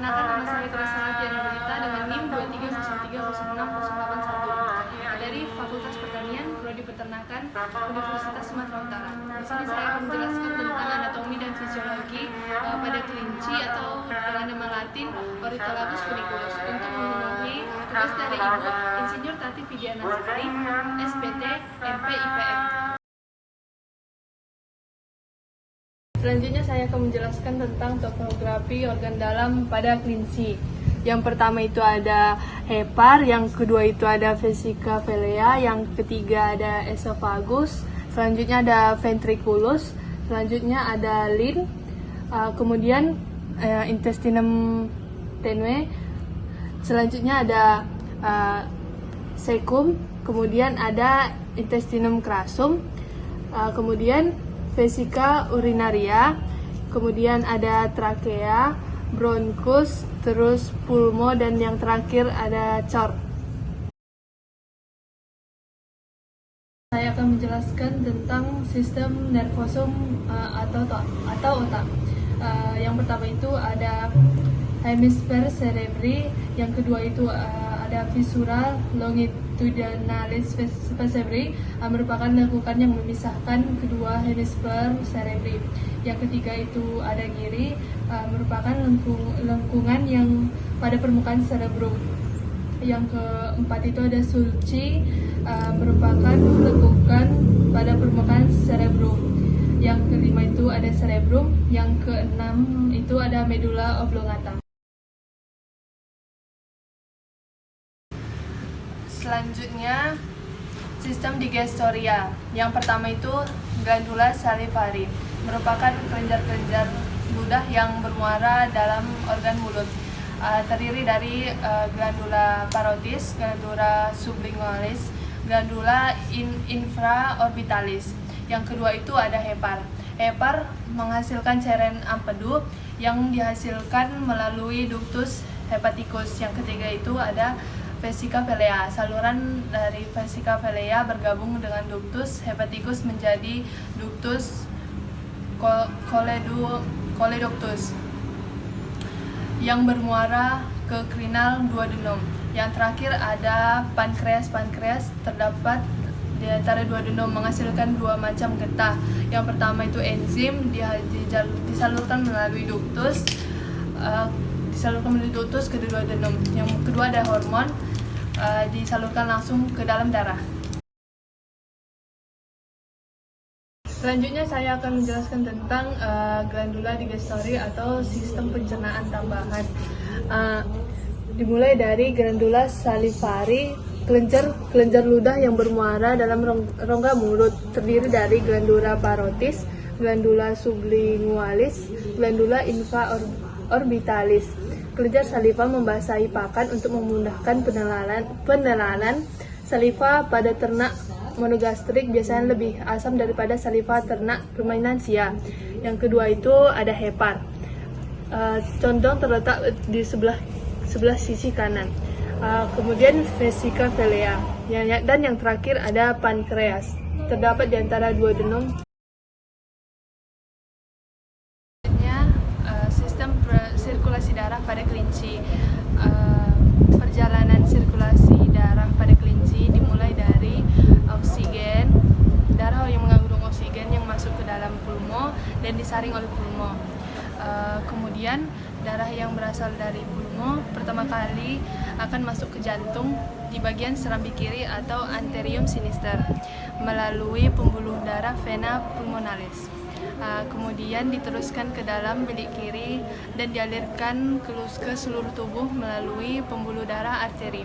Perkenalkan, nama saya Teresa Tiana Berita dengan NIM 2303060881 dari Fakultas Pertanian, Prodi Peternakan, Universitas Sumatera Utara. Di sini saya akan menjelaskan tentang anatomi dan fisiologi pada kelinci atau dengan nama Latin Ornithologus funiculus untuk memenuhi tugas dari Ibu Insinyur Tati Vidiana Sari, SPT, MP, IPM. Selanjutnya saya akan menjelaskan tentang topografi organ dalam pada kelinci. Yang pertama itu ada hepar, yang kedua itu ada vesica velea, yang ketiga ada esophagus, selanjutnya ada ventriculus, selanjutnya ada lin, kemudian intestinum tenue, selanjutnya ada cecum, kemudian ada intestinum crassum, kemudian vesica urinaria, kemudian ada trakea, bronkus, terus pulmo, dan yang terakhir ada cor. Saya akan menjelaskan tentang sistem nervosum atau otak. Yang pertama itu ada hemisfer cerebri, yang kedua itu ada visceral longitudinalis vertebrae, merupakan lekukan yang memisahkan kedua hemisfer cerebri. Yang ketiga itu ada giri, merupakan lengkungan yang pada permukaan cerebrum. Yang keempat itu ada sulci, merupakan lekukan pada permukaan cerebrum. Yang kelima itu ada cerebrum. Yang keenam itu ada medulla oblongata. Selanjutnya, sistem digestoria. Yang pertama itu glandula salivari, merupakan kelenjar-kelenjar ludah yang bermuara dalam organ mulut. Terdiri dari glandula parotis, glandula sublingualis, glandula infraorbitalis. Yang kedua itu ada hepar. Hepar menghasilkan cairan empedu yang dihasilkan melalui ductus hepaticus. Yang ketiga itu ada vesica velea. Saluran dari vesica velea bergabung dengan ductus hepaticus menjadi ductus choledoductus yang bermuara ke krinal duodenum. Yang terakhir ada pankreas. Pankreas terdapat di antara duodenum, menghasilkan dua macam getah. Yang pertama itu enzim, disalurkan melalui ductus, ke duodenum. Yang kedua ada hormon, disalurkan langsung ke dalam darah. Selanjutnya saya akan menjelaskan tentang glandula digestori atau sistem pencernaan tambahan. Dimulai dari glandula salivari, kelenjar ludah yang bermuara dalam rongga mulut, terdiri dari glandula parotis, glandula sublingualis, glandula infraorbitalis. Kelenjar saliva membasahi pakan untuk memudahkan penelanan. Saliva pada ternak monogastrik biasanya lebih asam daripada saliva ternak ruminansia. Yang kedua itu ada hepar. Condong terletak di sebelah sisi kanan. Kemudian vesica velea. Dan yang terakhir ada pankreas. Terdapat di antara duodenum. Sistem sirkulasi darah pada kelinci. Perjalanan sirkulasi darah pada kelinci dimulai dari oksigen, darah yang mengandung oksigen yang masuk ke dalam pulmo dan disaring oleh pulmo. Kemudian darah yang berasal dari pulmo pertama kali akan masuk ke jantung di bagian serambi kiri atau anterium sinister melalui pembuluh darah vena pulmonalis. Kemudian diteruskan ke dalam bilik kiri dan dialirkan ke seluruh tubuh melalui pembuluh darah arteri.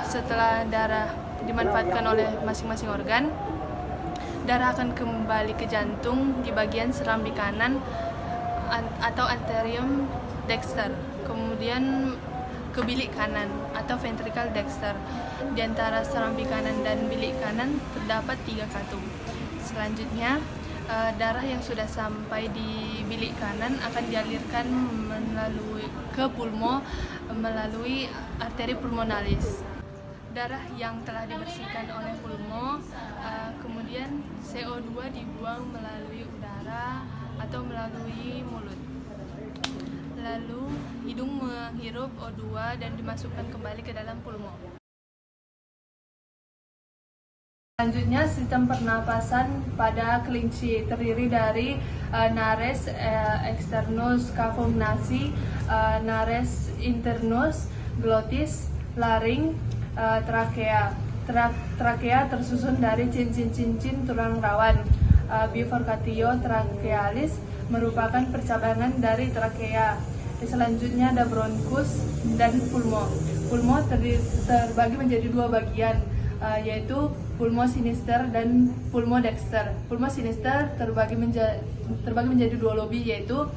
Setelah darah dimanfaatkan oleh masing-masing organ, darah akan kembali ke jantung di bagian serambi kanan atau anterium dexter, kemudian ke bilik kanan atau ventricle dexter. Di antara serambi kanan dan bilik kanan terdapat 3 kantung. Selanjutnya, darah yang sudah sampai di bilik kanan akan dialirkan ke pulmo melalui arteri pulmonalis. Darah yang telah dibersihkan oleh pulmo, kemudian CO2 dibuang melalui udara atau melalui mulut. Lalu hidung menghirup O2 dan dimasukkan kembali ke dalam pulmo. Selanjutnya, sistem pernapasan pada kelinci terdiri dari nares externus cavum-nasi, nares internus, glotis, laring, trakea. Trakea tersusun dari cincin-cincin tulang rawan. Bifurcatio trachealis merupakan percabangan dari trakea. Selanjutnya ada bronkus dan pulmo. Pulmo terbagi menjadi dua bagian, yaitu pulmo sinister dan pulmo dexter. Pulmo sinister terbagi menjadi dua lobi, yaitu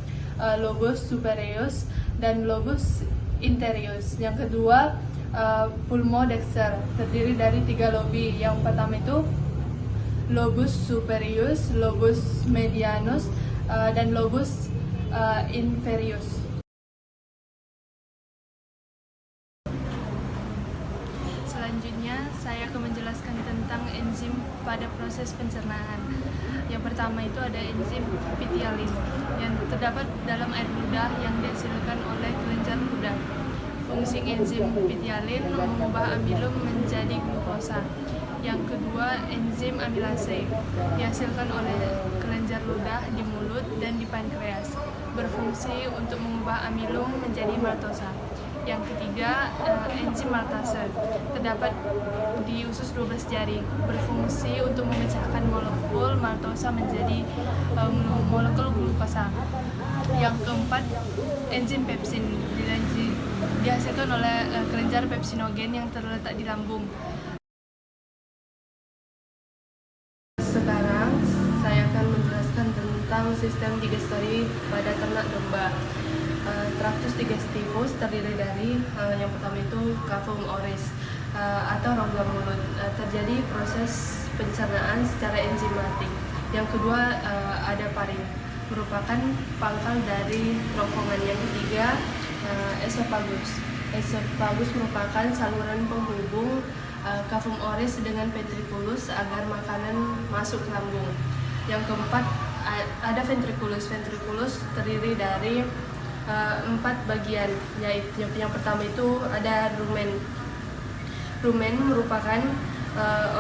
lobus superius dan lobus interius. Yang kedua, pulmo dexter terdiri dari 3 lobi. Yang pertama itu lobus superius, lobus medianus, dan lobus inferius. Selanjutnya, saya akan menjelaskan tentang enzim pada proses pencernaan. Yang pertama itu ada enzim pitialin yang terdapat dalam air ludah yang dihasilkan oleh kelenjar ludah. Fungsi enzim pitialin mengubah amilum menjadi glukosa. Yang kedua, enzim amilase dihasilkan oleh kelenjar ludah di mulut dan di pankreas, berfungsi untuk mengubah amilum menjadi maltosa. Yang ketiga, enzim maltase terdapat di usus 12 jari, berfungsi untuk memecahkan molekul maltosa menjadi molekul glukosa. Yang keempat, enzim pepsin dihasilkan oleh kelenjar pepsinogen yang terletak di lambung. Sekarang saya akan menjelaskan tentang sistem digestori pada ternak domba. Tractus digestivus terdiri dari yang pertama itu cavum oris atau rongga mulut. Terjadi proses pencernaan secara enzimatik. Yang kedua ada paring, merupakan pangkal dari rongkongan. Yang ketiga esophagus. Esophagus merupakan saluran penghubung cavum oris dengan ventriculus agar makanan masuk ke lambung. Yang keempat ada ventriculus. Ventriculus terdiri dari 4 bagian, yaitu yang pertama itu ada rumen. Rumen merupakan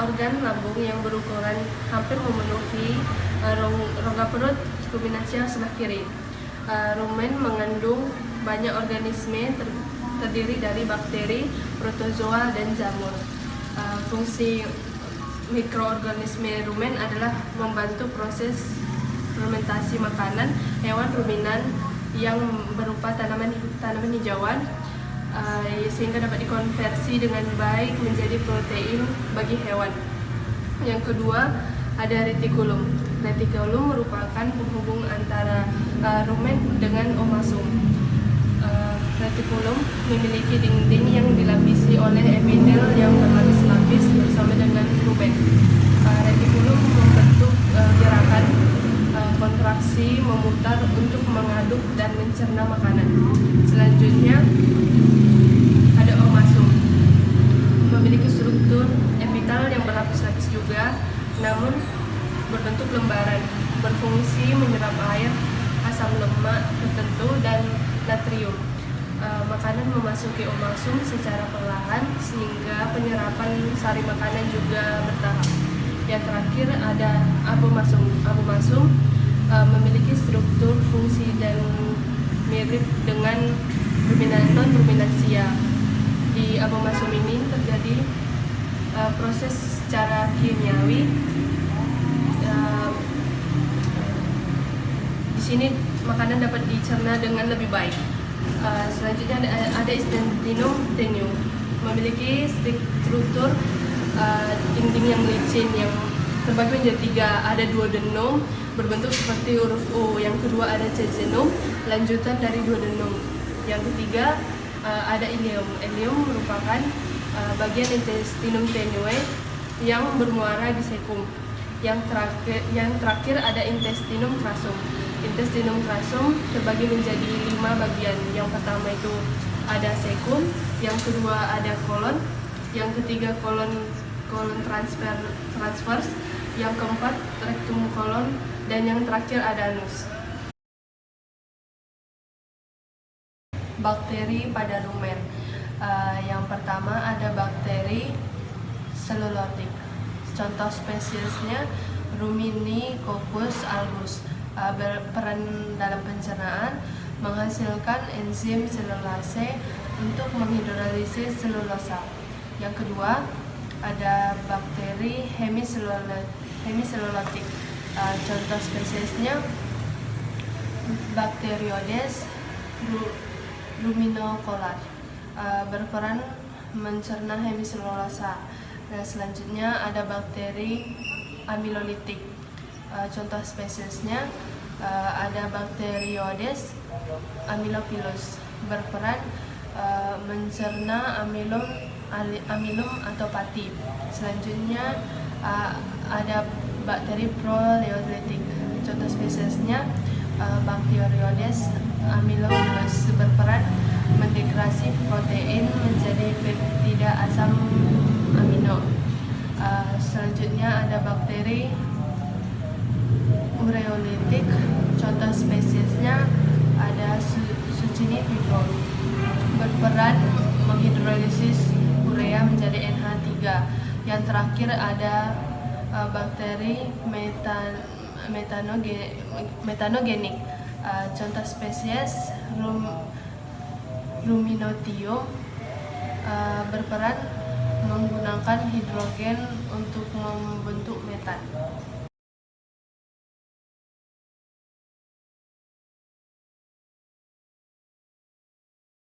organ lambung yang berukuran hampir memenuhi rongga perut kulminasial sebelah kiri. Rumen mengandung banyak organisme terdiri dari bakteri, protozoa, dan jamur. Fungsi mikroorganisme rumen adalah membantu proses fermentasi makanan hewan ruminan yang berupa tanaman hijauan, sehingga dapat dikonversi dengan baik menjadi protein bagi hewan. Yang kedua ada retikulum. Retikulum merupakan penghubung antara rumen dengan omasum. Retikulum memiliki dinding yang dilapisi oleh epidel yang berlapis-lapis bersama dengan rumen. Retikulum membentuk gerakan kontraksi memutar untuk mengaduk dan mencerna makanan. Selanjutnya ada omasum, memiliki struktur epitel yang berlapis-lapis juga, namun berbentuk lembaran, berfungsi menyerap air, asam lemak tertentu, dan natrium. Makanan memasuki omasum secara perlahan sehingga penyerapan sari makanan juga bertahap. Yang terakhir ada abomasum. Abomasum memiliki struktur, fungsi, dan mirip dengan non-ruminansia. Di abomasum ini terjadi proses secara kimiawi. Di sini makanan dapat dicerna dengan lebih baik. Selanjutnya ada intestinum tenuum, memiliki struktur dinding yang licin yang terbagi menjadi 3. Ada duodenum berbentuk seperti huruf U. Yang kedua ada jejunum, lanjutan dari duodenum. Yang ketiga ada ileum. Ileum merupakan bagian intestinum tenue yang bermuara di cecum. Yang terakhir ada intestinum crassum. Intestinum crassum terbagi menjadi 5 bagian. Yang pertama itu ada cecum, yang kedua ada kolon, yang ketiga kolon transverse, yang keempat rectum kolon, dan yang terakhir ada anus. bakteri pada rumen. Yang pertama ada bakteri selulotik. Contoh spesiesnya Ruminicoccus albus, berperan dalam pencernaan, menghasilkan enzim selulase untuk menghidrolisis selulosa. Yang kedua ada bakteri hemiselulotik. Contoh spesiesnya Bacteroides luminocolar, berperan mencerna hemiselulosa. Dan selanjutnya ada bakteri amilolitik. Contoh spesiesnya ada Bacteroides amylophilus, berperan mencerna amilum atau pati. Selanjutnya ada bakteri proleolitik. Contoh spesiesnya Bacteroides amylophilus, berperan mendegrasi protein menjadi peptida asam amino. Selanjutnya ada bakteri ureolitik. Contoh spesiesnya ada Succinic fibron, berperan menghidrolisis urea menjadi NH3. Yang terakhir ada bakteri metanogenik. Contoh spesies Ruminotium, berperan menggunakan hidrogen untuk membentuk metan.